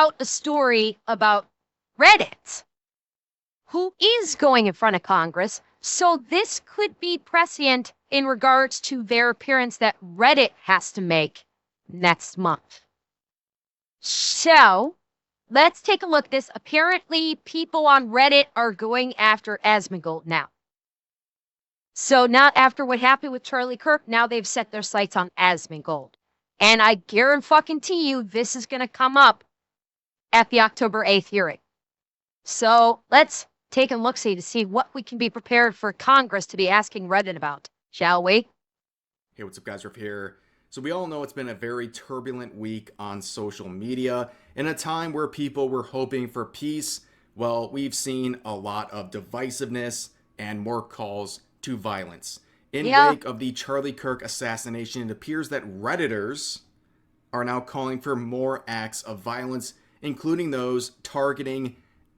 out a story about Reddit, who is going in front of Congress. So this could be prescient in regards to their appearance that Reddit has to make next month. So let's take a look at this. Apparently, people on Reddit are going after Asmongold now. So now, after what happened with Charlie Kirk, now they've set their sights on Asmongold. And I guarantee you this is going to come up at the October 8th hearing. So let's take a look-see to see what we can be prepared for Congress to be asking Reddit about, shall we? Hey, what's up, guys? Riff here. So we all know it's been a very turbulent week on social media. In a time where people were hoping for peace, well, we've seen a lot of divisiveness and more calls to violence. In wake of the Charlie Kirk assassination, it appears that Redditors are now calling for more acts of violence, including those targeting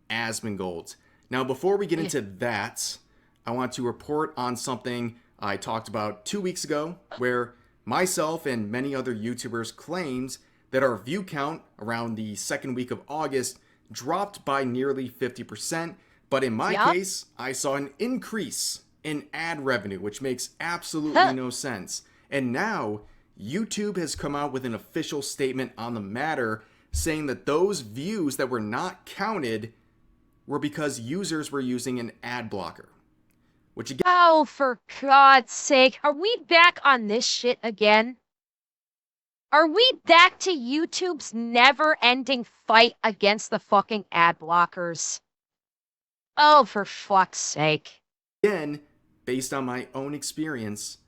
Asmongold. Now, before we get into that, I want to report on something I talked about 2 weeks ago, where myself and many other YouTubers claimed that our view count around the second week of August dropped by nearly 50%, but in my case, I saw an increase in ad revenue, which makes absolutely no sense. And now, YouTube has come out with an official statement on the matter, saying that those views that were not counted were because users were using an ad blocker. Which again— oh, for God's sake, are we back on this shit again? Are we back to YouTube's never-ending fight against the fucking ad blockers? Oh, for fuck's sake. Again, based on my own experience,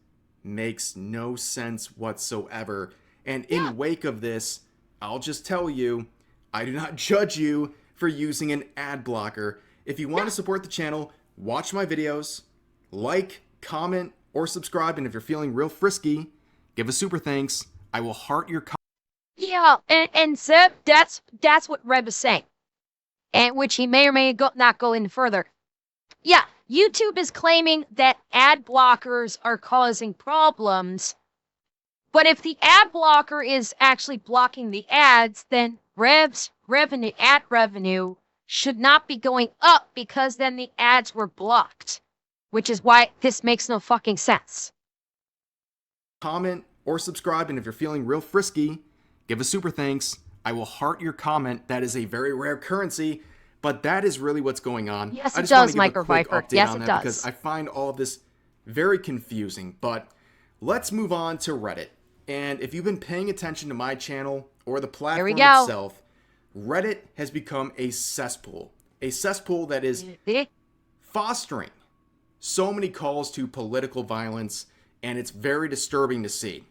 makes no sense whatsoever. And in wake of this, I'll just tell you, I do not judge you for using an ad blocker. If you want to support the channel, watch my videos, like, comment, or subscribe, and if you're feeling real frisky, give a super thanks. I will heart your comment. Yeah, and Zeb, that's what Reb is saying. And which he may or may not go in further. Yeah, YouTube is claiming that ad blockers are causing problems. But if the ad blocker is actually blocking the ads, then Reb's revenue, ad revenue, should not be going up because then the ads were blocked. Which is why this makes no fucking sense. Comment or subscribe, and if you're feeling real frisky, give a super thanks. I will heart your comment. That is a very rare currency, but that is really what's going on. Yes, it does, Micro Viper. Yes, it does. Because I find all of this very confusing. But let's move on to Reddit. And if you've been paying attention to my channel or the platform itself, Reddit has become a cesspool. A cesspool that is fostering so many calls to political violence, and it's very disturbing to see.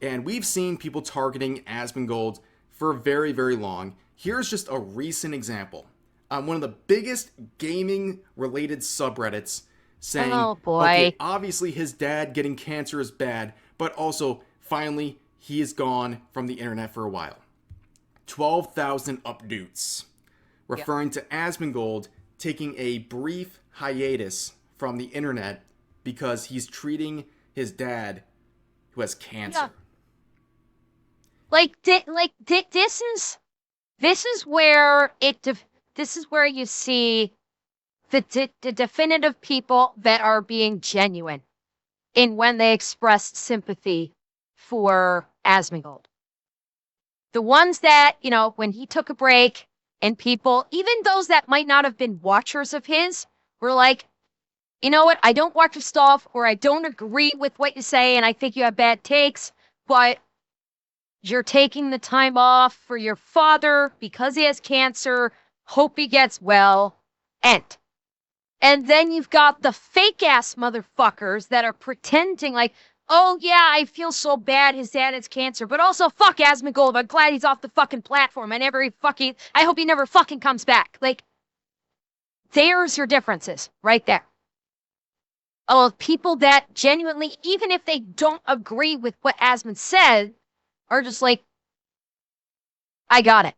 And we've seen people targeting Asmongold for very, very long. Here's just a recent example. One of the biggest gaming-related subreddits saying, okay, obviously his dad getting cancer is bad, but also, finally, he is gone from the internet for a while. 12,000 updates, referring to Asmongold taking a brief hiatus from the internet because he's treating his dad who has cancer. This is where you see the definitive people that are being genuine in when they expressed sympathy for Asmongold. The ones that, when he took a break and people, even those that might not have been watchers of his, were like, you know what, I don't watch your stuff, or I don't agree with what you say, and I think you have bad takes, but you're taking the time off for your father because he has cancer, hope he gets well, and then you've got the fake-ass motherfuckers that are pretending like, oh yeah, I feel so bad his dad has cancer, but also fuck Asmongold, I'm glad he's off the fucking platform, I hope he never fucking comes back. Like, there's your differences, right there. Oh, people that genuinely, even if they don't agree with what Asmon said, are just like, I got it.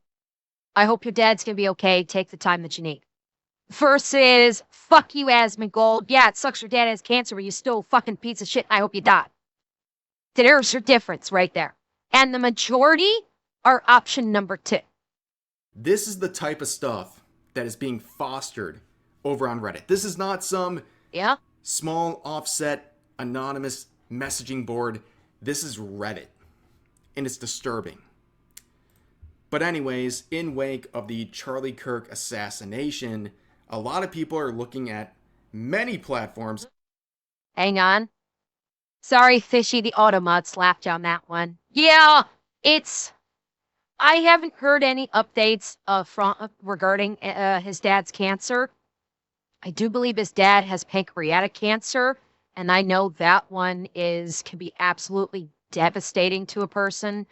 I hope your dad's gonna be okay. Take the time that you need. Versus, fuck you, Asmongold. Yeah, it sucks your dad has cancer, but you still fucking piece of shit. I hope you die. There's your difference right there. And the majority are option number 2. This is the type of stuff that is being fostered over on Reddit. This is not some Yeah. small offset anonymous messaging board. This is Reddit, and it's disturbing. But anyways, in wake of the Charlie Kirk assassination, a lot of people are looking at many platforms. Hang on. Sorry, Fishy, the Automod slapped you on that one. Yeah, it's. I haven't heard any updates regarding his dad's cancer. I do believe his dad has pancreatic cancer, and I know that one can be absolutely devastating to a person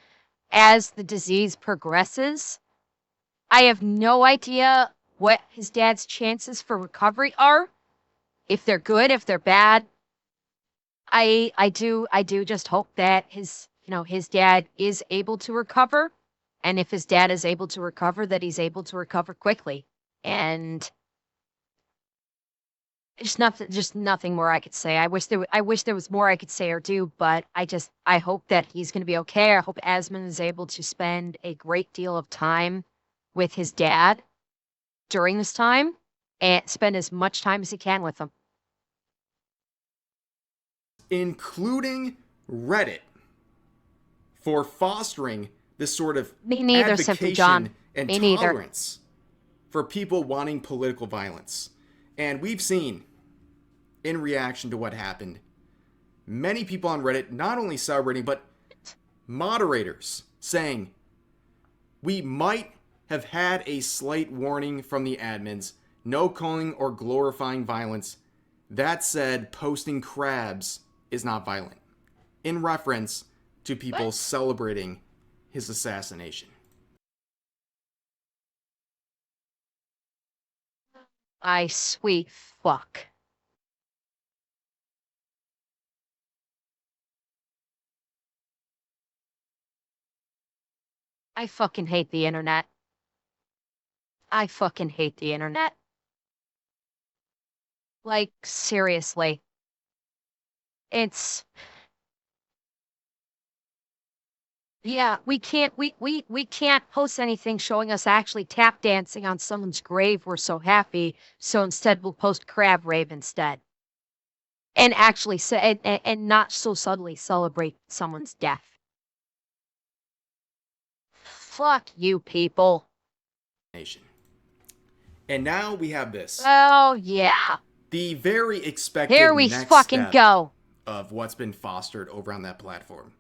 as the disease progresses. I have no idea what his dad's chances for recovery are, if they're good, if they're bad. I do just hope that his dad is able to recover, and if his dad is able to recover, that he's able to recover quickly. And just nothing more I could say. I wish there was more I could say or do, but I hope that he's going to be okay. I hope Asmund is able to spend a great deal of time with his dad during this time and spend as much time as he can with him. Including Reddit, for fostering this sort of Me neither, Simply John. advocation and Me neither. tolerance for people wanting political violence. And we've seen, in reaction to what happened, many people on Reddit not only celebrating, but moderators saying, we might have had a slight warning from the admins, no calling or glorifying violence. That said, posting crabs is not violent, in reference to people celebrating his assassination. I sweet fuck. I fucking hate the internet. I fucking hate the internet. Like, seriously. It's Yeah, we can't post anything showing us actually tap dancing on someone's grave. We're so happy. So instead we'll post crab rave instead. And actually say and not so subtly celebrate someone's death. Fuck you people. Nation. And now we have this. Oh yeah. The very expected Here we next fucking step go. of what's been fostered over on that platform.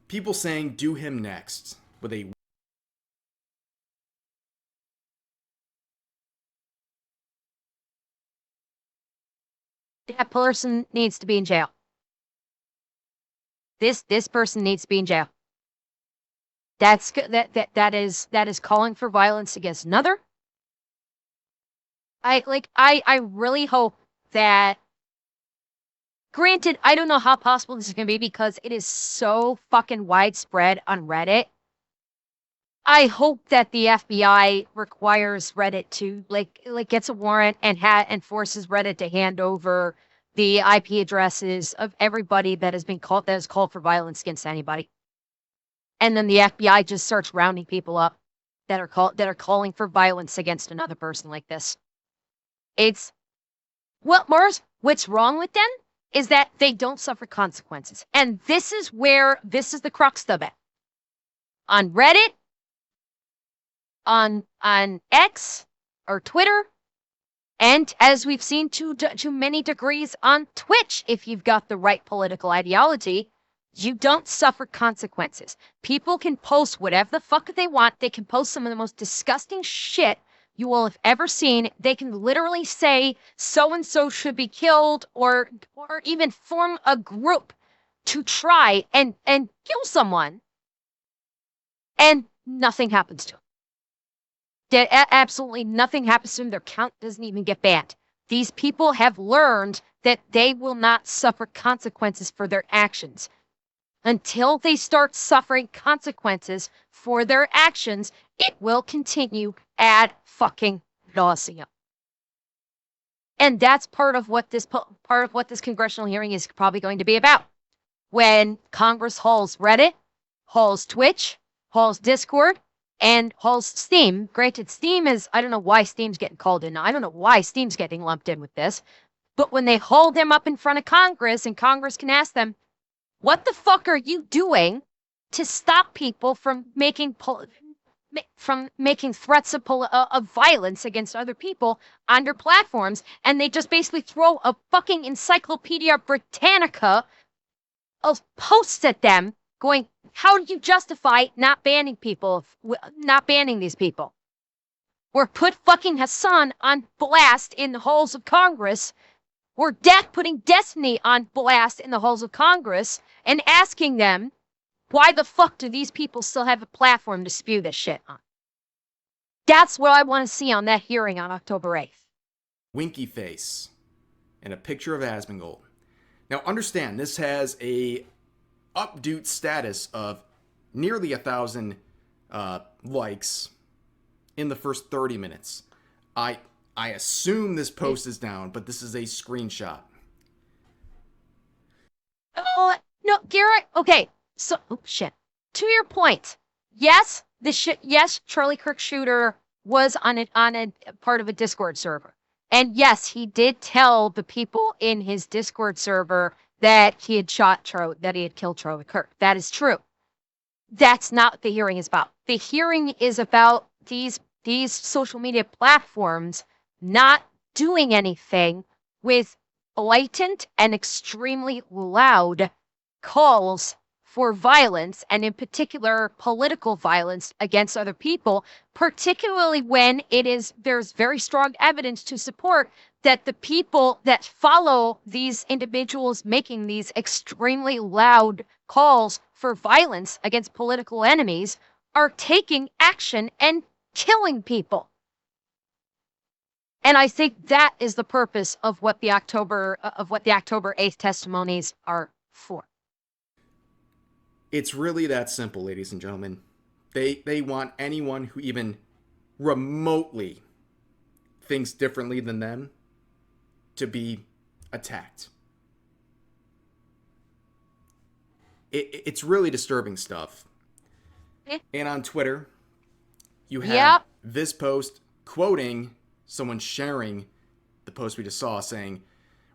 People saying, do him next, with a That person needs to be in jail. This person needs to be in jail. That is calling for violence against another. I really hope that. Granted, I don't know how possible this is going to be because it is so fucking widespread on Reddit. I hope that the FBI requires Reddit to like gets a warrant and forces Reddit to hand over the IP addresses of everybody that has called for violence against anybody. And then the FBI just starts rounding people up that are calling for violence against another person like this. It's Mars, what's wrong with them is that they don't suffer consequences. And this is the crux of it. On Reddit, on X or Twitter, and as we've seen to many degrees on Twitch, if you've got the right political ideology, you don't suffer consequences. People can post whatever the fuck they want. They can post some of the most disgusting shit you will have ever seen. They can literally say so-and-so should be killed or even form a group to try and kill someone. And nothing happens to them. Absolutely nothing happens to them. Their account doesn't even get banned. These people have learned that they will not suffer consequences for their actions. Until they start suffering consequences for their actions, it will continue ad fucking nauseum. And that's part of what this congressional hearing is probably going to be about. When Congress hauls Reddit, hauls Twitch, hauls Discord, and hauls Steam. Granted, Steam is, I don't know why Steam's getting called in. I don't know why Steam's getting lumped in with this. But when they hold him up in front of Congress and Congress can ask them, what the fuck are you doing to stop people from making threats of violence against other people on their platforms? And they just basically throw a fucking Encyclopedia Britannica of posts at them going, how do you justify not banning these people? Or put fucking Hassan on blast in the halls of Congress, or putting Destiny on blast in the halls of Congress and asking them, why the fuck do these people still have a platform to spew this shit on? That's what I want to see on that hearing on October 8th. Winky face and a picture of Asmongold. Now understand, this has a update status of nearly 1,000 likes in the first 30 minutes. I assume this post is down, but this is a screenshot. Oh, no, Garrett. Okay, so, shit. To your point, yes, yes, Charlie Kirk Shooter was on a part of a Discord server. And yes, he did tell the people in his Discord server that he had killed Charlie Kirk. That is true. That's not what the hearing is about. The hearing is about these social media platforms not doing anything with blatant and extremely loud calls for violence, and in particular political violence against other people, particularly when there's very strong evidence to support that the people that follow these individuals making these extremely loud calls for violence against political enemies are taking action and killing people. And I think that is the purpose of what the October 8th testimonies are for. It's really that simple, ladies and gentlemen. They want anyone who even remotely thinks differently than them to be attacked. It's really disturbing stuff. And on Twitter, you have this post quoting someone sharing the post we just saw, saying,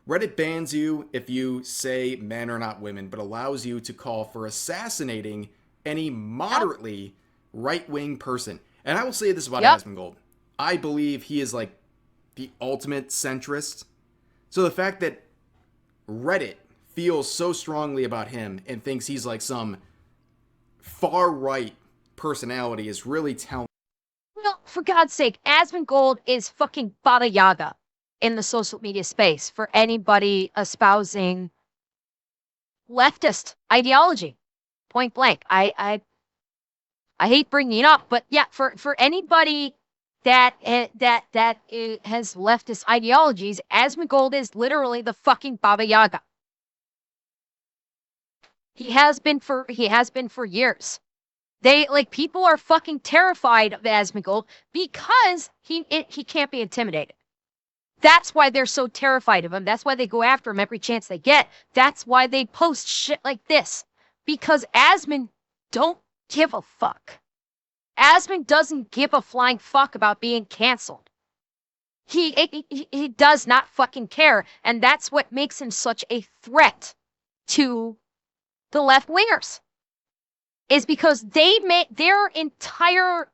Reddit bans you if you say men are not women, but allows you to call for assassinating any moderately right-wing person. And I will say this about Asmongold. I believe he is like the ultimate centrist. So the fact that Reddit feels so strongly about him and thinks he's like some far-right personality is really telling. Well, for God's sake, Asmongold is fucking Baba Yaga in the social media space for anybody espousing leftist ideology. Point blank. I hate bringing it up, but yeah, for anybody that has leftist ideologies, Asmongold is literally the fucking Baba Yaga. He has been for years. People are fucking terrified of Asmongold because he can't be intimidated. That's why they're so terrified of him. That's why they go after him every chance they get. That's why they post shit like this. Because Asmon don't give a fuck. Asmon doesn't give a flying fuck about being canceled. He does not fucking care. And that's what makes him such a threat to the left-wingers. Is because they made their entire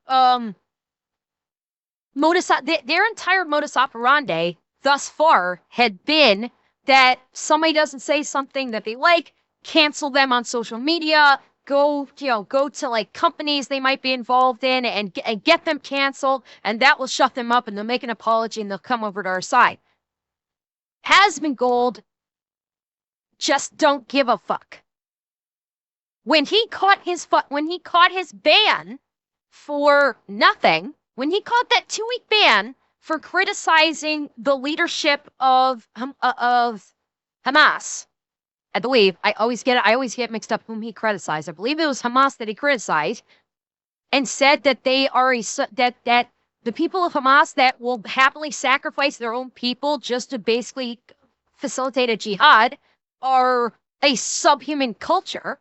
modus operandi thus far had been that somebody doesn't say something that they like, cancel them on social media, go to like companies they might be involved in and get them canceled, and that will shut them up and they'll make an apology and they'll come over to our side. Asmongold just don't give a fuck. When he caught his ban for nothing, when he caught that 2-week ban for criticizing the leadership of Hamas, I believe I always get mixed up whom he criticized. I believe it was Hamas that he criticized, and said that they are that the people of Hamas that will happily sacrifice their own people just to basically facilitate a jihad are a subhuman culture.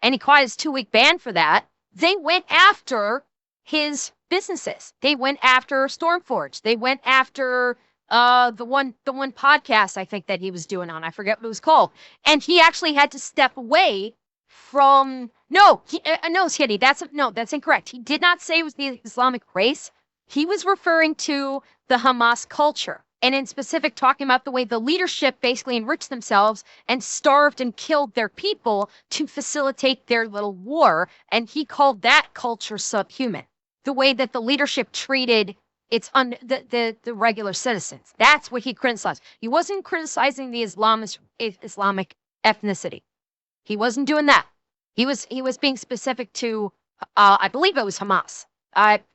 And he caught his 2-week ban for that. They went after his businesses. They went after Stormforge. They went after the one podcast I think that he was doing on. I forget what it was called. And he actually had to step away from no, Skitty, that's incorrect. He did not say it was the Islamic race. He was referring to the Hamas culture, and in specific talking about the way the leadership basically enriched themselves and starved and killed their people to facilitate their little war, and he called that culture subhuman. The way that the leadership treated the regular citizens. That's what he criticized. He wasn't criticizing the Islamic ethnicity. He wasn't doing that. He was being specific to, I believe it was Hamas.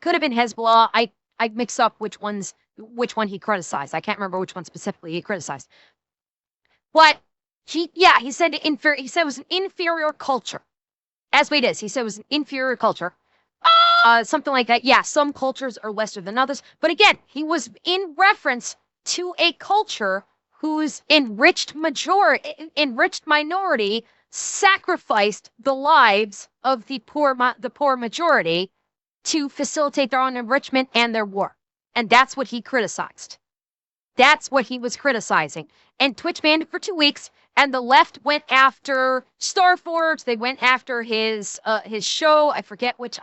Could have been Hezbollah. I mix up which one he criticized. I can't remember which one specifically he criticized. But he said it was an inferior culture. That's what it is. He said it was an inferior culture. Something like that. Yeah, some cultures are lesser than others. But again, he was in reference to a culture whose enriched minority sacrificed the lives of the poor majority to facilitate their own enrichment and their war. And that's what he criticized. That's what he was criticizing. And Twitch banned it for 2 weeks, and the left went after Starforge. They went after his show. I forget what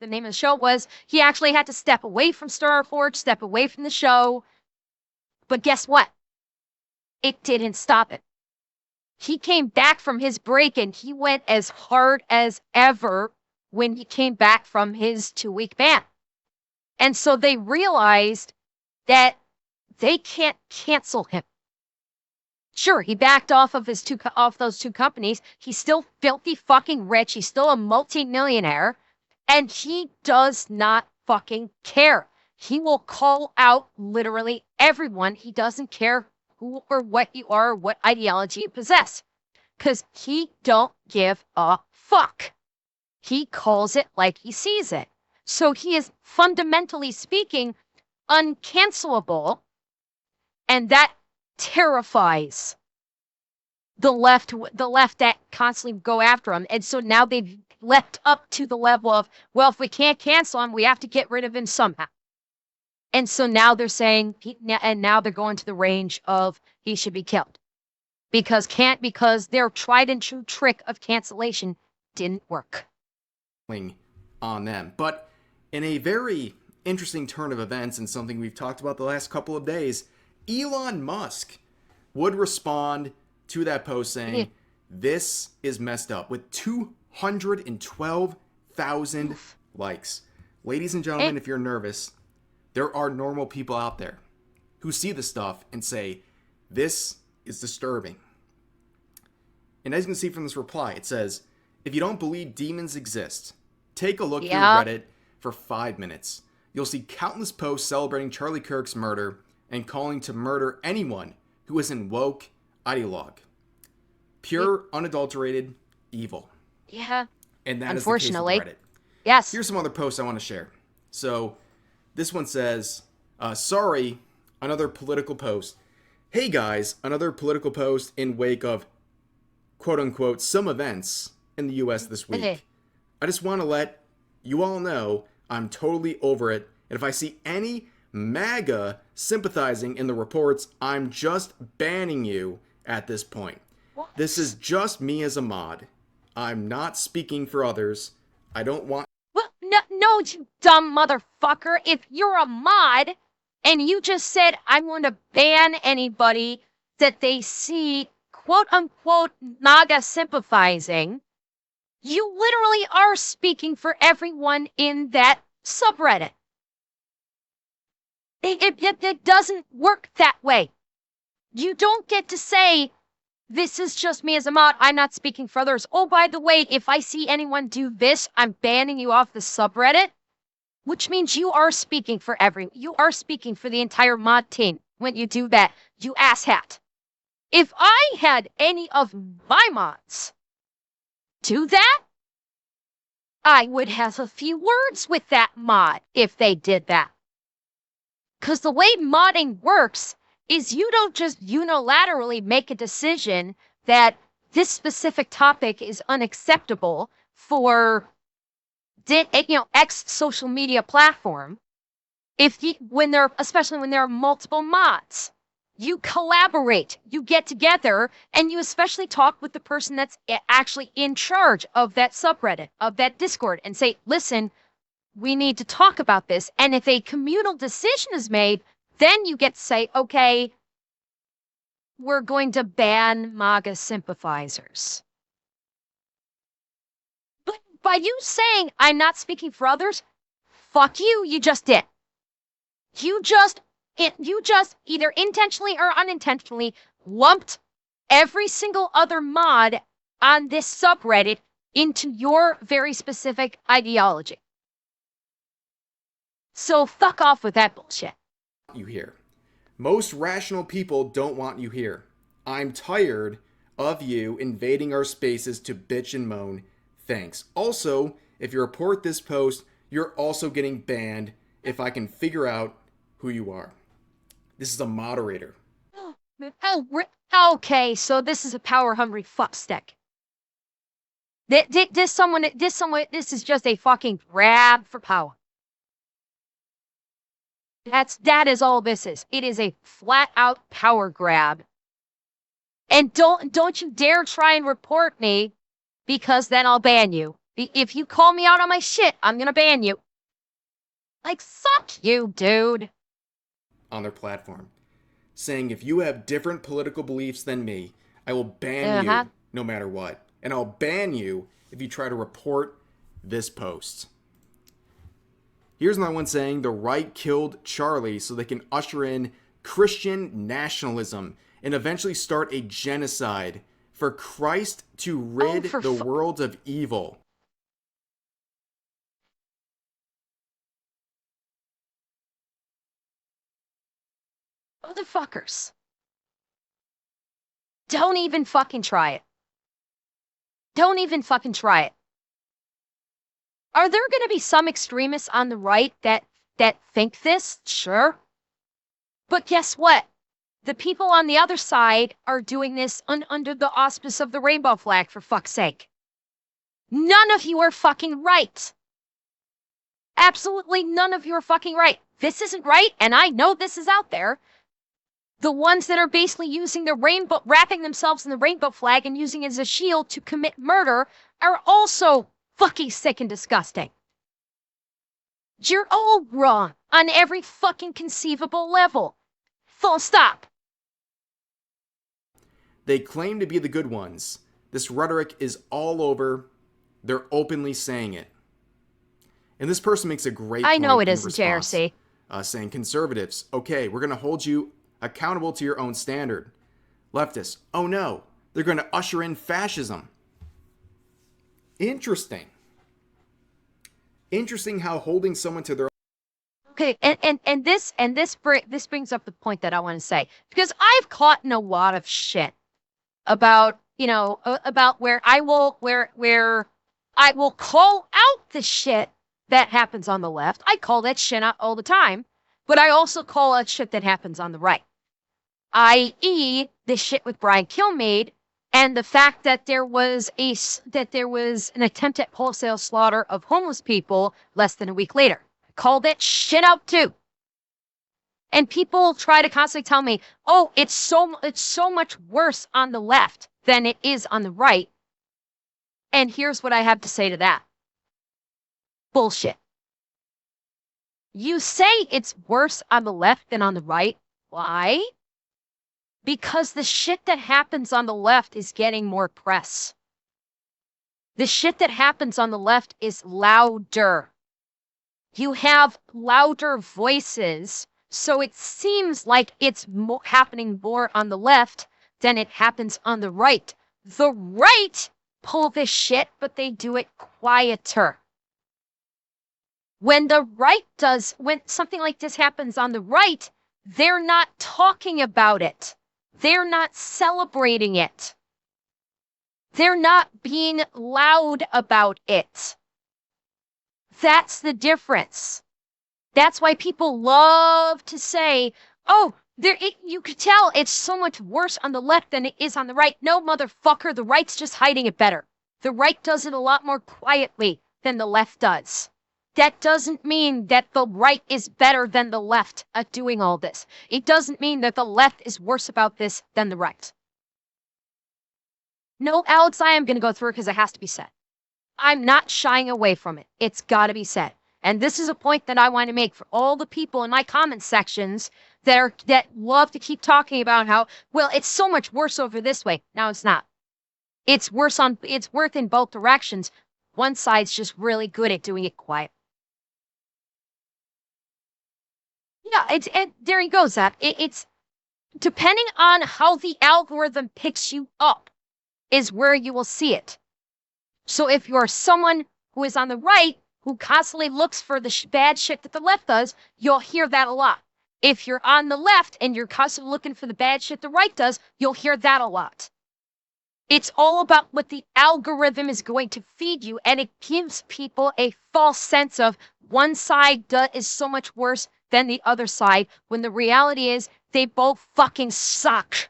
the name of the show was. He actually had to step away from Starforge, step away from the show. But guess what? It didn't stop it. He came back from his break and he went as hard as ever when he came back from his 2-week ban. And so they realized that they can't cancel him. Sure, he backed off of those two companies. He's still filthy fucking rich. He's still a multi-millionaire. And he does not fucking care. He will call out literally everyone. He doesn't care who or what you are or what ideology you possess. Because he don't give a fuck. He calls it like he sees it. So he is fundamentally speaking uncancelable. And that terrifies the left that constantly go after him. And so now they've leapt up to the level of, well, if we can't cancel him, we have to get rid of him somehow. And so now they're saying, and now they're going to the range of he should be killed. Because their tried and true trick of cancellation didn't work. On them. But in a very interesting turn of events and something we've talked about the last couple of days, Elon Musk would respond to that post saying, this is messed up, with 212,000 likes. Ladies and gentlemen, if you're nervous, there are normal people out there who see this stuff and say, this is disturbing. And as you can see from this reply, it says, if you don't believe demons exist, take a look through Reddit for 5 minutes. You'll see countless posts celebrating Charlie Kirk's murder and calling to murder anyone who isn't woke ideologue. Pure, unadulterated evil. Yeah. And that is the case with Reddit. Yes. Here's some other posts I want to share. So this one says, sorry, another political post. Hey guys, another political post in wake of quote unquote some events in the US this week. I just want to let you all know I'm totally over it. And if I see any MAGA sympathizing in the reports, I'm just banning you at this point. What? This is just me as a mod. I'm not speaking for others. I don't want... Well, no, you dumb motherfucker. If you're a mod and you just said I'm going to ban anybody that they see quote-unquote MAGA sympathizing, you literally are speaking for everyone in that subreddit. It doesn't work that way. You don't get to say, this is just me as a mod, I'm not speaking for others. Oh, by the way, if I see anyone do this, I'm banning you off the subreddit. Which means you are speaking for you are speaking for the entire mod team when you do that, you asshat. If I had any of my mods do that, I would have a few words with that mod if they did that. Because the way modding works is you don't just unilaterally make a decision that this specific topic is unacceptable for X social media platform, especially when there are multiple mods, you collaborate, you get together, and you especially talk with the person that's actually in charge of that subreddit, of that Discord, and say, listen, we need to talk about this. And if a communal decision is made, then you get to say, okay, we're going to ban MAGA sympathizers. But by you saying, I'm not speaking for others, fuck you, you just did. You just either intentionally or unintentionally lumped every single other mod on this subreddit into your very specific ideology. So fuck off with that bullshit. You here. Most rational people don't want you here. I'm tired of you invading our spaces to bitch and moan. Thanks. Also, if you report this post, you're also getting banned if I can figure out who you are. This is a moderator. Okay, so this is a power-hungry fuckstick. This is just a fucking grab for power. That is all this is. It is a flat-out power grab. And don't you dare try and report me, because then I'll ban you. If you call me out on my shit, I'm gonna ban you. Like, fuck you, dude. On their platform, saying if you have different political beliefs than me, I will ban you no matter what. And I'll ban you if you try to report this post. Here's another one saying the right killed Charlie so they can usher in Christian nationalism and eventually start a genocide for Christ to rid the world of evil. Motherfuckers. Don't even fucking try it. Don't even fucking try it. Are there going to be some extremists on the right that think this? Sure. But guess what? The people on the other side are doing this under the auspice of the rainbow flag, for fuck's sake. None of you are fucking right. Absolutely none of you are fucking right. This isn't right, and I know this is out there. The ones that are basically using the rainbow, wrapping themselves in the rainbow flag and using it as a shield to commit murder are also fucking sick and disgusting. You're all wrong on every fucking conceivable level. Full stop. They claim to be the good ones. This rhetoric is all over. They're openly saying it. And this person makes a great point. I know it in isn't, response, JRC. Saying conservatives, okay, we're going to hold you accountable to your own standard. Leftists, oh no, they're going to usher in fascism. Interesting. Interesting how holding someone to their Okay, and this brings up the point that I want to say, because I've caught in a lot of shit about, about where I will call out the shit that happens on the left. I call that shit out all the time, but I also call out shit that happens on the right, i.e., the shit with Brian Kilmeade and the fact that there was an attempt at wholesale slaughter of homeless people less than a week later. I call that shit out too. And people try to constantly tell me, "Oh, it's so much worse on the left than it is on the right." And here's what I have to say to that. Bullshit. You say it's worse on the left than on the right. Why? Because the shit that happens on the left is getting more press. The shit that happens on the left is louder. You have louder voices, so it seems like it's happening more on the left than it happens on the right. The right pull this shit, but they do it quieter. When something like this happens on the right, they're not talking about it. They're not celebrating it. They're not being loud about it. That's the difference. That's why people love to say, "Oh, you could tell it's so much worse on the left than it is on the right." No, motherfucker, the right's just hiding it better. The right does it a lot more quietly than the left does. That doesn't mean that the right is better than the left at doing all this. It doesn't mean that the left is worse about this than the right. No, Alex, I am going to go through it because it has to be said. I'm not shying away from it. It's got to be said. And this is a point that I want to make for all the people in my comment sections that love to keep talking about how, well, it's so much worse over this way. No, it's not. It's worse in both directions. One side's just really good at doing it quiet. Yeah, there he goes, Zap. It's depending on how the algorithm picks you up is where you will see it. So if you're someone who is on the right, who constantly looks for the bad shit that the left does, you'll hear that a lot. If you're on the left and you're constantly looking for the bad shit the right does, you'll hear that a lot. It's all about what the algorithm is going to feed you, and it gives people a false sense of one side is so much worse than the other side, when the reality is they both fucking suck.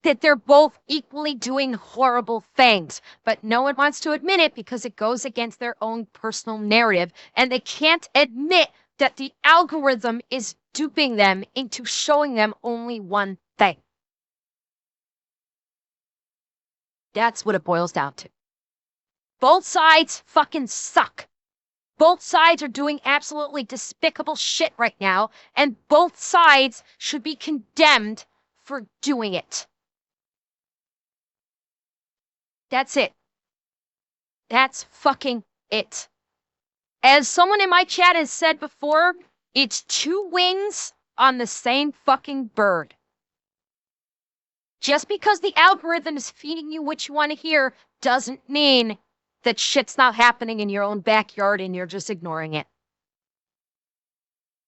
That they're both equally doing horrible things, but no one wants to admit it because it goes against their own personal narrative, and they can't admit that the algorithm is duping them into showing them only one thing. That's what it boils down to. Both sides fucking suck. Both sides are doing absolutely despicable shit right now, and both sides should be condemned for doing it. That's it. That's fucking it. As someone in my chat has said before, it's two wings on the same fucking bird. Just because the algorithm is feeding you what you want to hear doesn't mean that shit's not happening in your own backyard and you're just ignoring it.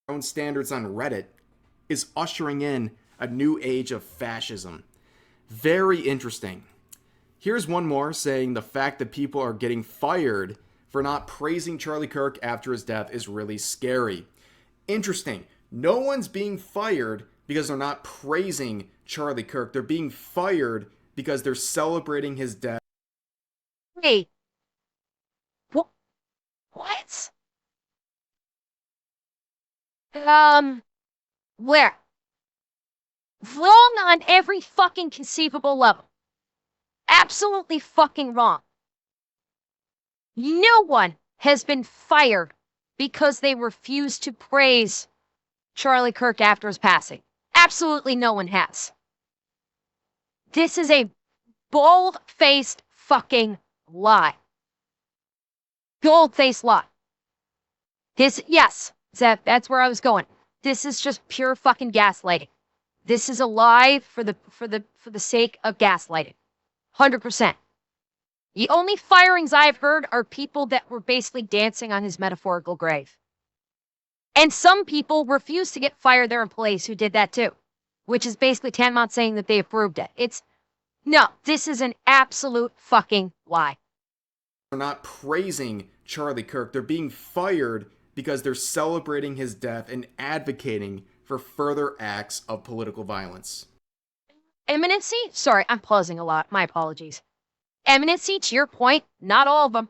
Own standards on Reddit is ushering in a new age of fascism. Very interesting. Here's one more saying the fact that people are getting fired for not praising Charlie Kirk after his death is really scary. Interesting. No one's being fired because they're not praising Charlie Kirk. They're being fired because they're celebrating his death. Hey. What? Where? Wrong on every fucking conceivable level. Absolutely fucking wrong. No one has been fired because they refused to praise Charlie Kirk after his passing. Absolutely no one has. This is a bold-faced fucking lie. Gold-faced lie. Yes, that's where I was going. This is just pure fucking gaslighting. This is a lie for the sake of gaslighting. 100%. The only firings I've heard are people that were basically dancing on his metaphorical grave. And some people refused to get fired, their employees who did that too. Which is basically tantamount saying that they approved it. No, this is an absolute fucking lie. They're not praising Charlie Kirk. They're being fired because they're celebrating his death and advocating for further acts of political violence. Eminency? Sorry, I'm pausing a lot. My apologies. Eminency, to your point, not all of them.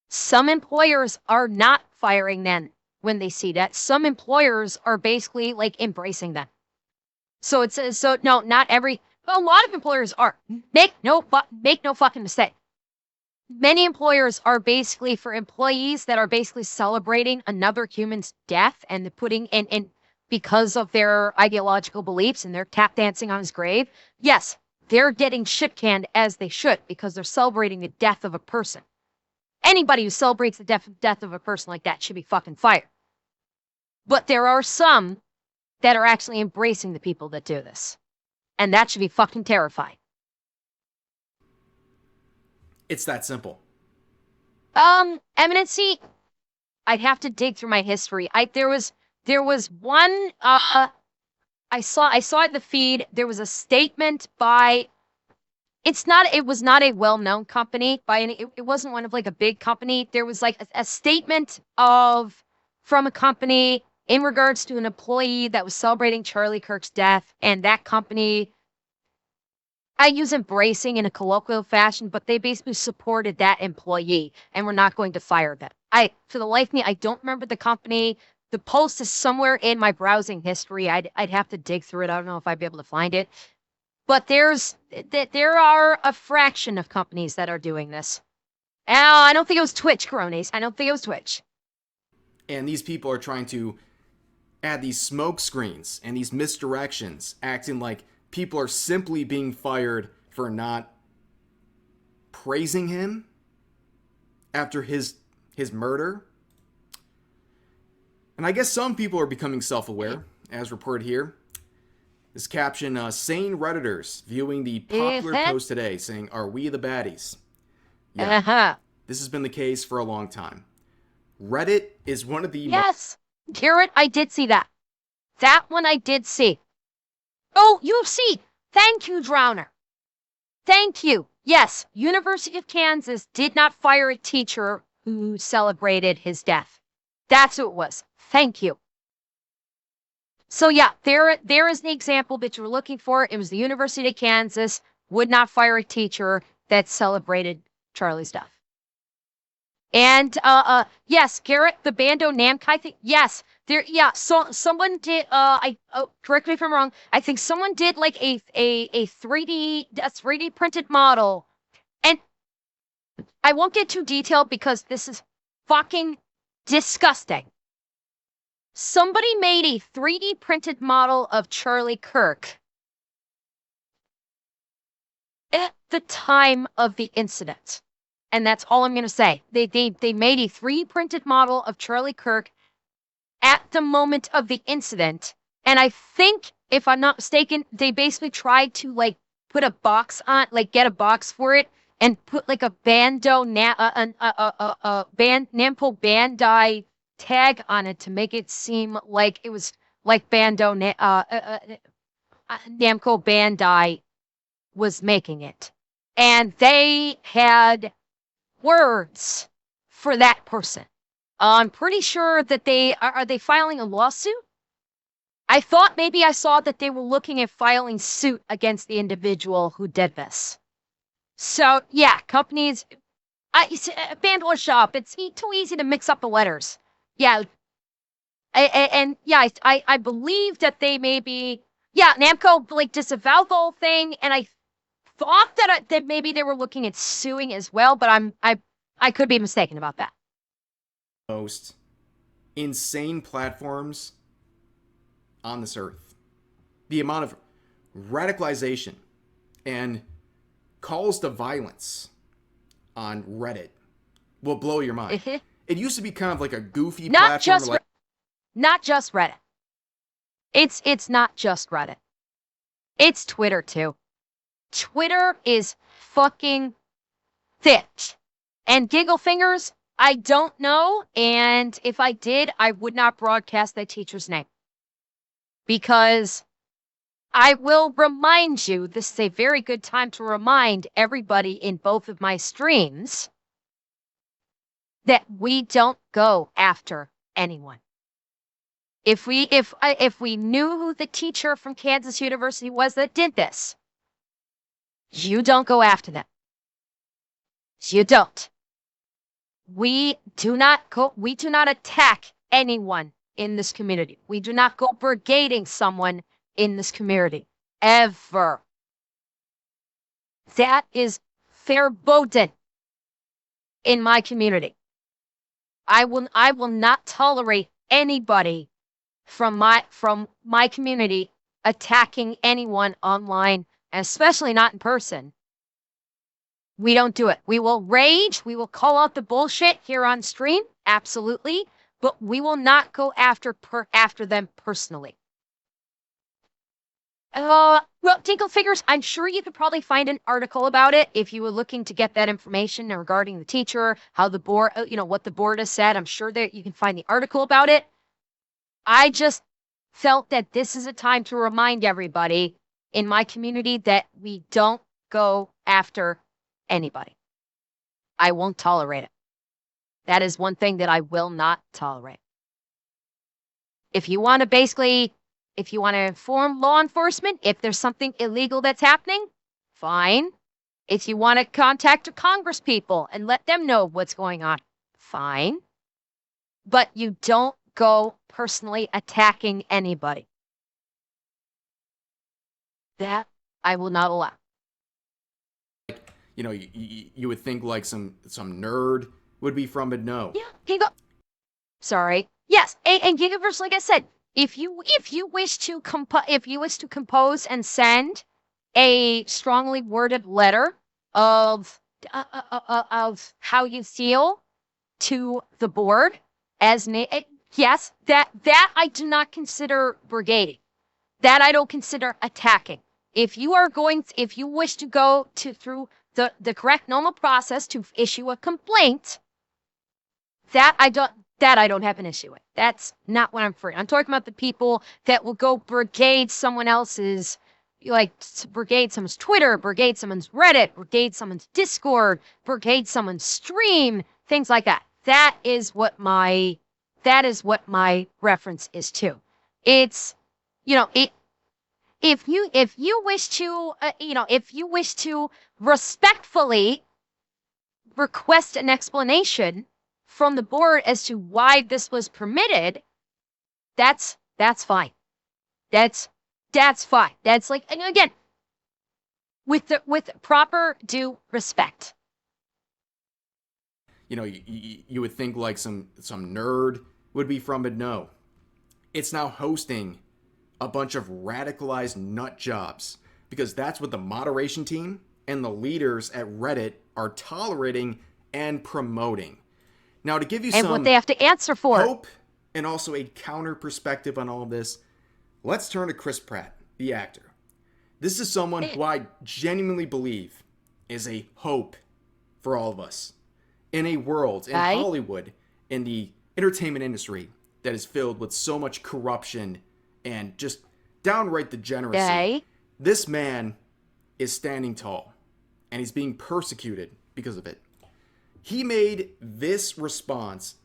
Some employers are not firing them when they see that. Some employers are basically like embracing them. So no, not every, but a lot of employers are. Make no fucking mistake. Many employers are basically for employees that are basically celebrating another human's death and putting in because of their ideological beliefs and they're tap dancing on his grave. Yes, they're getting shit canned as they should because they're celebrating the death of a person. Anybody who celebrates the death of a person like that should be fucking fired. But there are some that are actually embracing the people that do this. And that should be fucking terrifying. It's that simple. Eminency, I'd have to dig through my history. There was one, I saw it in the feed. There was a statement by, it was not a well-known company it wasn't one of like a big company. There was like a statement from a company in regards to an employee that was celebrating Charlie Kirk's death, and that company, I use embracing in a colloquial fashion, but they basically supported that employee and were not going to fire them. For the life of me, I don't remember the company. The post is somewhere in my browsing history. I'd have to dig through it. I don't know if I'd be able to find it. But there are a fraction of companies that are doing this. I don't think it was Twitch, Corones. I don't think it was Twitch. And these people are trying to add these smoke screens and these misdirections, acting like people are simply being fired for not praising him after his murder. And I guess some people are becoming self-aware, as reported here. This caption, sane Redditors viewing the popular post today saying, "Are we the baddies?" Yeah, this has been the case for a long time. Reddit is one of the... Yes, Garrett, I did see that. That one I did see. Oh, UFC! Thank you, Drowner. Thank you. Yes, University of Kansas did not fire a teacher who celebrated his death. That's who it was. Thank you. So yeah, there is the example that you're looking for. It was the University of Kansas would not fire a teacher that celebrated Charlie's death. And yes, Garrett, the Bando Namkai thing. Yes, so someone did. Correct me if I'm wrong. I think someone did like a 3D printed model, and I won't get too detailed because this is fucking disgusting. Somebody made a 3D printed model of Charlie Kirk at the time of the incident. And that's all I'm going to say. They made a 3D printed model of Charlie Kirk at the moment of the incident. And I think, if I'm not mistaken, they basically tried to like put a box on, like get a box for it and put like a Namco Bandai tag on it to make it seem like it was like Namco Bandai was making it. And they had words for that person. I'm pretty sure that are they filing a lawsuit? I thought maybe I saw that they were looking at filing suit against the individual who did this. So yeah, companies, Bandor Shop, it's too easy to mix up the letters. Yeah, I believe that they Namco like disavowed the whole thing, and I thought that maybe they were looking at suing as well, but I could be mistaken about that. Most insane platforms on this earth. The amount of radicalization and calls to violence on Reddit will blow your mind. It used to be kind of like a goofy platform. Not just Reddit. It's not just Reddit. It's Twitter too. Twitter is fucking thick. And Giggle Fingers, I don't know. And if I did, I would not broadcast that teacher's name. Because I will remind you, this is a very good time to remind everybody in both of my streams that we don't go after anyone. If we knew who the teacher from Kansas University was that did this, you don't go after them. You don't. We do not attack anyone in this community. We do not go brigading someone in this community. Ever. That is verboten in my community. I will not tolerate anybody from my community attacking anyone online, especially not in person. We don't do it. We will rage. We will call out the bullshit here on stream. Absolutely. But we will not go after them personally. Well, Tinkle Figures, I'm sure you could probably find an article about it if you were looking to get that information regarding the teacher, how the board, what the board has said. I'm sure that you can find the article about it. I just felt that this is a time to remind everybody in my community that we don't go after anybody. I won't tolerate it. That is one thing that I will not tolerate. If you want to inform law enforcement, if there's something illegal that's happening, fine. If you want to contact the Congress people and let them know what's going on, fine. But you don't go personally attacking anybody. That I will not allow. You know, you would think like some nerd would be from it. No. Yeah, can you go? Sorry. Yes, and Gigaverse, like I said, if you wish to compose and send a strongly worded letter of how you feel to the board, yes, that I do not consider brigading. That I don't consider attacking. If you wish to go through the correct normal process to issue a complaint, that I don't have an issue with. That's not what I'm for. I'm talking about the people that will go brigade someone else's, like brigade someone's Twitter, brigade someone's Reddit, brigade someone's Discord, brigade someone's stream, things like that. That is what my reference is to. It's, if you wish to respectfully request an explanation from the board as to why this was permitted, that's fine. That's fine. That's like, and again, with proper due respect. You know, you would think like some nerd would be from it. No. It's now hosting a bunch of radicalized nut jobs because that's what the moderation team and the leaders at Reddit are tolerating and promoting. Now, to give you and what they have to answer for hope and also a counter perspective on all of this, let's turn to Chris Pratt, the actor. This is someone who I genuinely believe is a hope for all of us in a world, in Hollywood, in the entertainment industry that is filled with so much corruption and just downright degeneracy. This man is standing tall, and he's being persecuted because of it. He made this response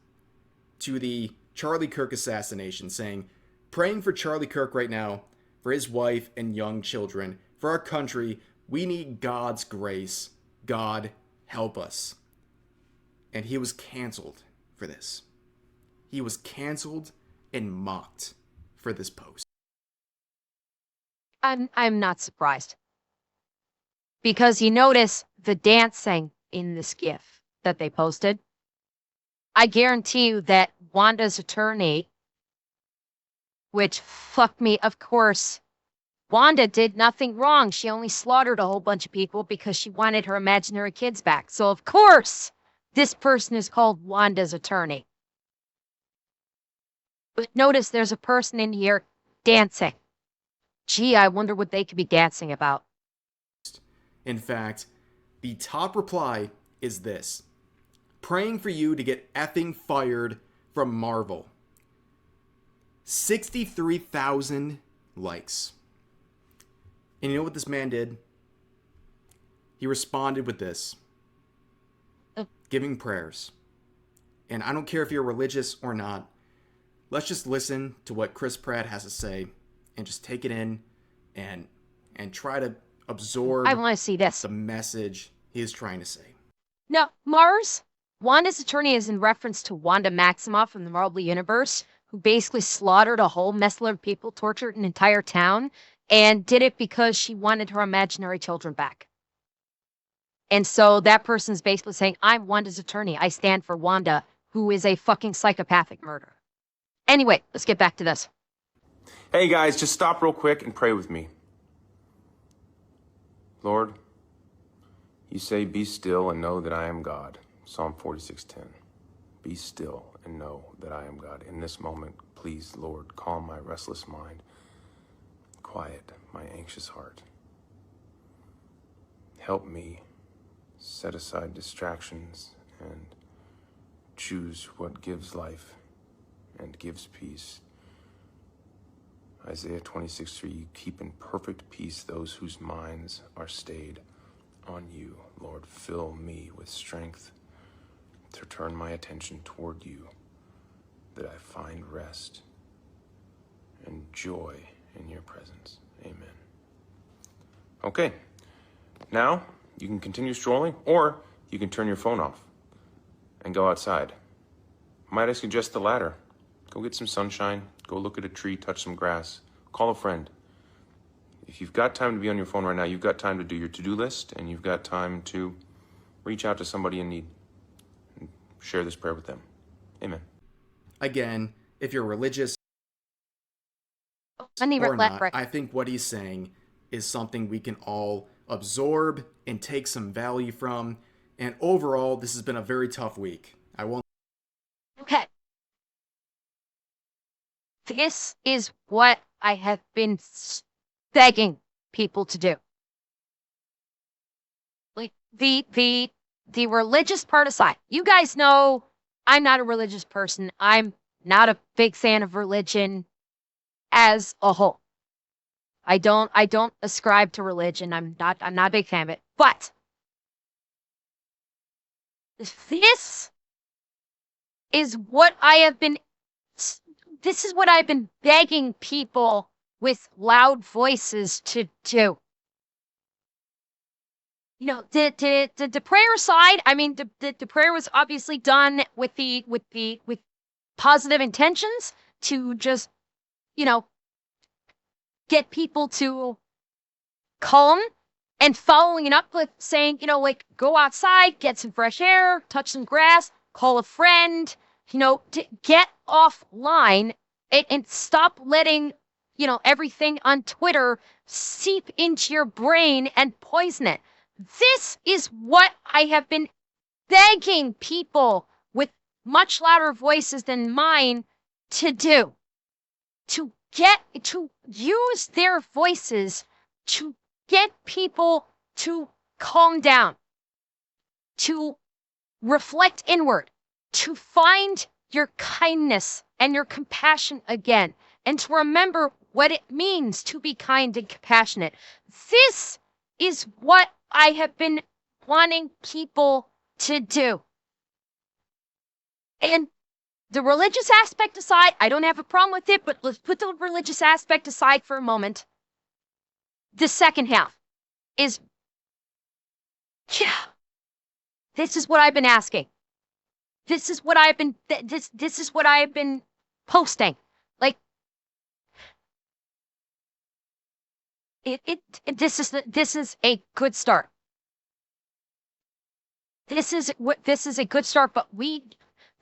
to the Charlie Kirk assassination, saying, "Praying for Charlie Kirk right now, for his wife and young children, for our country. We need God's grace. God, help us." And he was canceled for this. He was canceled and mocked for this post. I'm not surprised. Because you notice the dancing in this GIF that they posted. I guarantee you that Wanda's attorney, which fuck me, of course, Wanda did nothing wrong. She only slaughtered a whole bunch of people because she wanted her imaginary kids back. So of course, this person is called Wanda's attorney. But notice there's a person in here dancing. Gee, I wonder what they could be dancing about. In fact, the top reply is this: "Praying for you to get effing fired from Marvel." 63,000 likes. And you know what this man did? He responded with this, giving prayers. And I don't care if you're religious or not. Let's just listen to what Chris Pratt has to say and just take it in and try to absorb I want to see this. The message he is trying to say. Now, Mars, Wanda's attorney is in reference to Wanda Maximoff from the Marvel Universe, who basically slaughtered a whole mess of people, tortured an entire town, and did it because she wanted her imaginary children back. And so that person's basically saying, I'm Wanda's attorney. I stand for Wanda, who is a fucking psychopathic murderer. Anyway, let's get back to this. Hey guys, just stop real quick and pray with me. Lord, you say, be still and know that I am God. Psalm 46:10. Be still and know that I am God. In this moment, please, Lord, calm my restless mind. Quiet my anxious heart. Help me set aside distractions and choose what gives life and gives peace. Isaiah 26:3, you keep in perfect peace those whose minds are stayed on you. Lord, fill me with strength to turn my attention toward you, that I find rest and joy in your presence. Amen. Okay, Now, you can continue strolling, or you can turn your phone off and go outside. Might I suggest the latter? Go get some sunshine, go look at a tree, touch some grass, call a friend. If you've got time to be on your phone right now, you've got time to do your to-do list, and you've got time to reach out to somebody in need and share this prayer with them. Amen. Again, if you're religious Let me or not, reflect. I think what he's saying is something we can all absorb and take some value from. And overall, this has been a very tough week. I won't. Okay. This is what I have been begging people to do. Like the religious part aside, you guys know I'm not a religious person. I'm not a big fan of religion as a whole. I don't ascribe to religion. I'm not a big fan of it. But this is what I've been begging people with loud voices to do. You know, the prayer side, I mean, the prayer was obviously done with positive intentions to just, you know, get people to calm, and following it up with saying, you know, like, go outside, get some fresh air, touch some grass, call a friend, you know, to get offline and stop letting, you know, everything on Twitter seep into your brain and poison it. This is what I have been begging people with much louder voices than mine to do. To use their voices to get people to calm down, to reflect inward, to find your kindness and your compassion again, and to remember what it means to be kind and compassionate. This is what I have been wanting people to do. And the religious aspect aside, I don't have a problem with it, but let's put the religious aspect aside for a moment. The second half is, yeah, this is what I've been asking. This is what I've been, this is what I've been posting. Like, this is a good start. This is a good start, but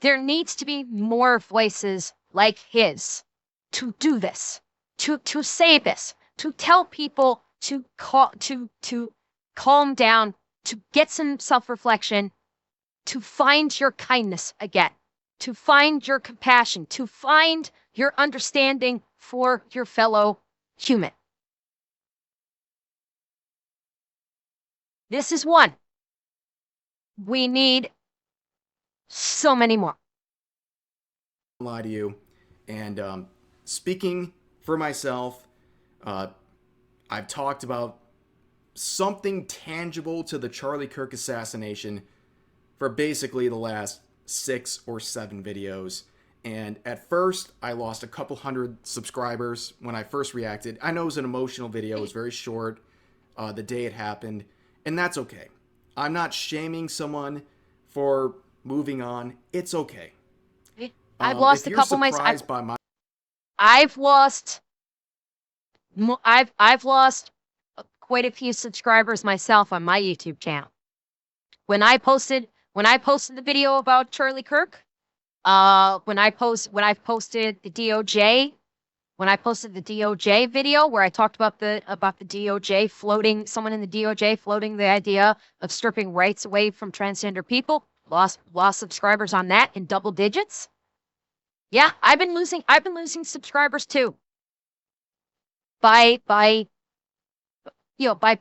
there needs to be more voices like his to do this, to say this, to tell people to calm down, to get some self-reflection, to find your kindness again, to find your compassion, to find your understanding for your fellow human. This is one. We need so many more. Lie to you. And speaking for myself, I've talked about something tangible to the Charlie Kirk assassination for basically the last 6 or 7 videos. And at first, I lost a couple hundred subscribers when I first reacted. I know it was an emotional video. It was very short the day it happened. And that's okay. I'm not shaming someone for moving on. It's okay. I've lost if a couple you're surprised by my I've lost quite a few subscribers myself on my YouTube channel. When I posted the video about Charlie Kirk, when I posted the DOJ video where I talked about the DOJ floating, someone in the DOJ floating the idea of stripping rights away from transgender people, lost subscribers on that in double digits. Yeah, I've been losing subscribers too. By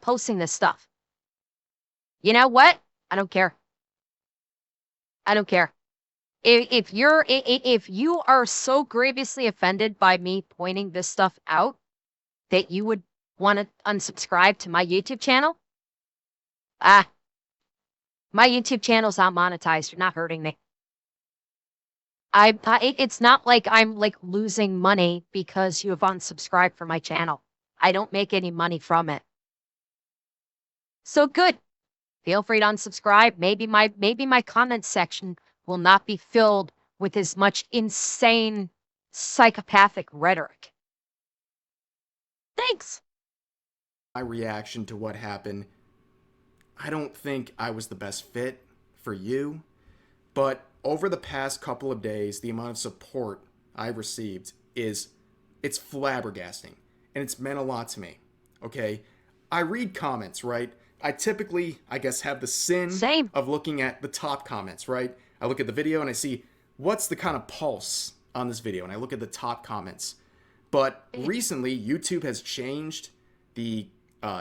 posting this stuff. You know what? I don't care. If you are so grievously offended by me pointing this stuff out that you would want to unsubscribe to my YouTube channel, my YouTube channel's not monetized. You're not hurting me. It's not like I'm like losing money because you have unsubscribed from my channel. I don't make any money from it. So good. Feel free to unsubscribe. Maybe my comment section will not be filled with as much insane psychopathic rhetoric. Thanks. My reaction to what happened, I don't think I was the best fit for you, but over the past couple of days, the amount of support I've received it's flabbergasting, and it's meant a lot to me. Okay? I read comments, right? I typically, I guess, have the sin Same. of looking at the top comments, right? I look at the video and I see what's the kind of pulse on this video, and I look at the top comments. But recently, YouTube has changed the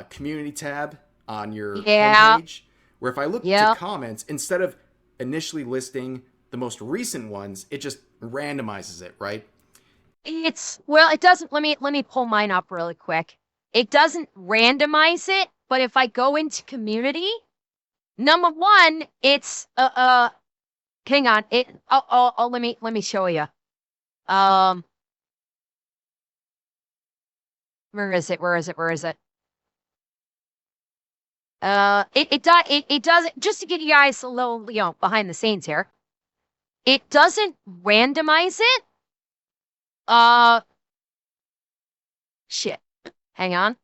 community tab on your Yeah. homepage, where if I look Yeah. to comments, instead of initially listing the most recent ones, it just randomizes it, right? It doesn't. Let me pull mine up really quick. It doesn't randomize it, but if I go into community, number one, it's hang on. Let me show you. Where is it? Where is it? Where is it? It does just to get you guys a little, behind the scenes here. It doesn't randomize it. Shit. Hang on.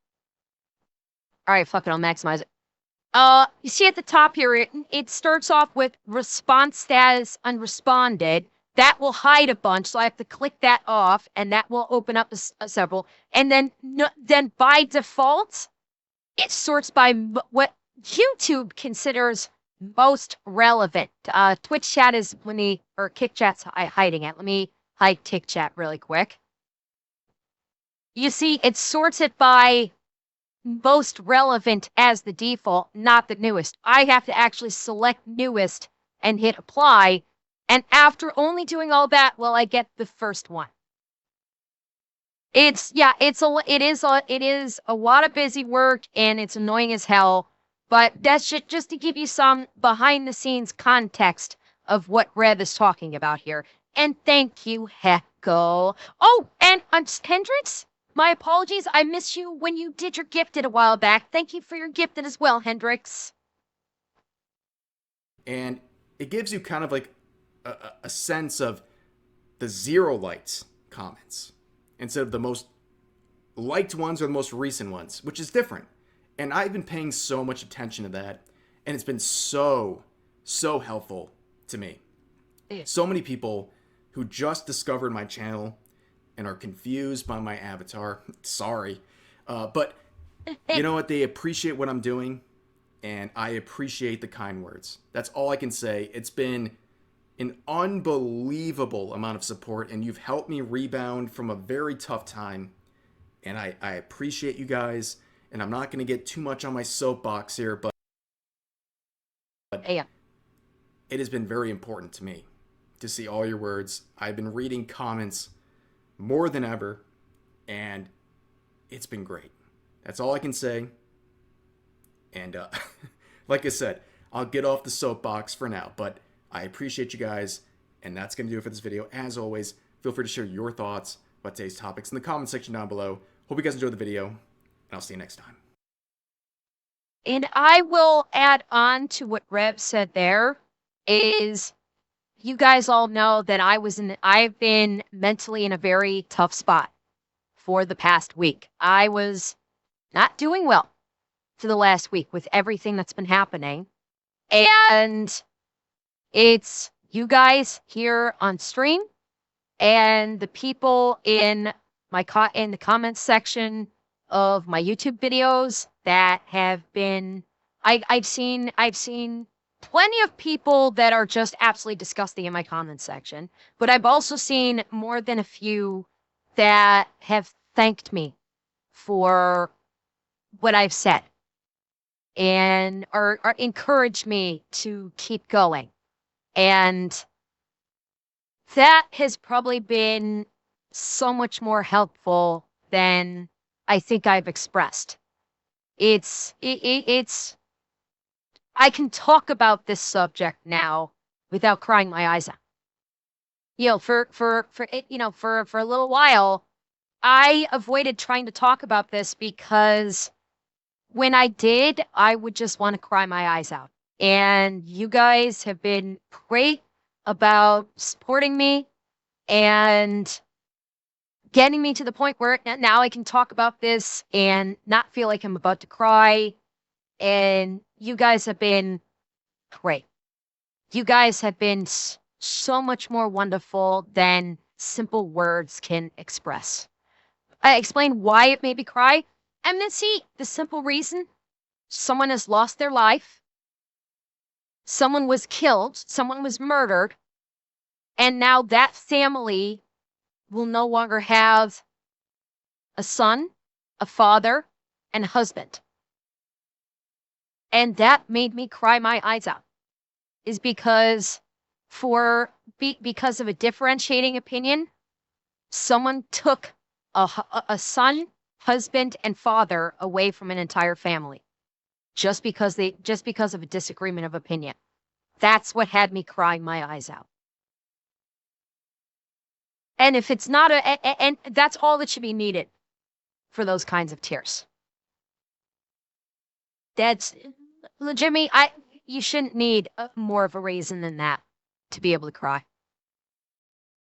All right, fuck it, I'll maximize it. You see at the top here, it starts off with response status unresponded. That will hide a bunch, so I have to click that off, and that will open up several. And then by default, it sorts by what YouTube considers most relevant. Twitch chat is or Kick chat's hiding it. Let me hide Kick chat really quick. You see, it sorts it by most relevant as the default, not the newest. I have to actually select newest and hit apply. And after only doing all that, well, I get the first one. It is a lot of busy work, and it's annoying as hell. But that's just to give you some behind the scenes context of what Rev is talking about here. And thank you, Hecko. Oh, and Hendrix, my apologies. I missed you when you did your gifted a while back. Thank you for your gifted as well, Hendrix. And it gives you kind of like a sense of the zero liked comments instead of the most liked ones or the most recent ones, which is different. And I've been paying so much attention to that, and it's been so helpful to me. So many people who just discovered my channel and are confused by my avatar. Sorry. But you know what? They appreciate what I'm doing, and I appreciate the kind words. That's all I can say. It's been an unbelievable amount of support, and you've helped me rebound from a very tough time. And I appreciate you guys, and I'm not going to get too much on my soapbox here, but Yeah. it has been very important to me to see all your words. I've been reading comments more than ever, and it's been great. That's all I can say. And like I said, I'll get off the soapbox for now, but I appreciate you guys, and that's going to do it for this video. As always, feel free to share your thoughts about today's topics in the comment section down below. Hope you guys enjoyed the video, and I'll see you next time. And I will add on to what Rev said there is you guys all know that I've been mentally in a very tough spot for the past week. I was not doing well for the last week with everything that's been happening. And it's you guys here on stream and the people in the comments section of my YouTube videos that have been I've seen plenty of people that are just absolutely disgusting in my comments section, but I've also seen more than a few that have thanked me for what I've said and are encouraged me to keep going. And that has probably been so much more helpful than I think I've expressed. It's I can talk about this subject now without crying my eyes out. For a little while, I avoided trying to talk about this because when I did, I would just want to cry my eyes out. And you guys have been great about supporting me and getting me to the point where now I can talk about this and not feel like I'm about to cry. And you guys have been great. You guys have been so much more wonderful than simple words can express. I explained why it made me cry. Enmity, the simple reason someone has lost their life, someone was killed, someone was murdered, and now that family will no longer have a son, a father, and a husband. And that made me cry my eyes out, is because because of a differentiating opinion, someone took a son, husband, and father away from an entire family just because of a disagreement of opinion. That's what had me crying my eyes out. And if it's not and that's all that should be needed for those kinds of tears. That's Jimmy, you shouldn't need more of a reason than that to be able to cry.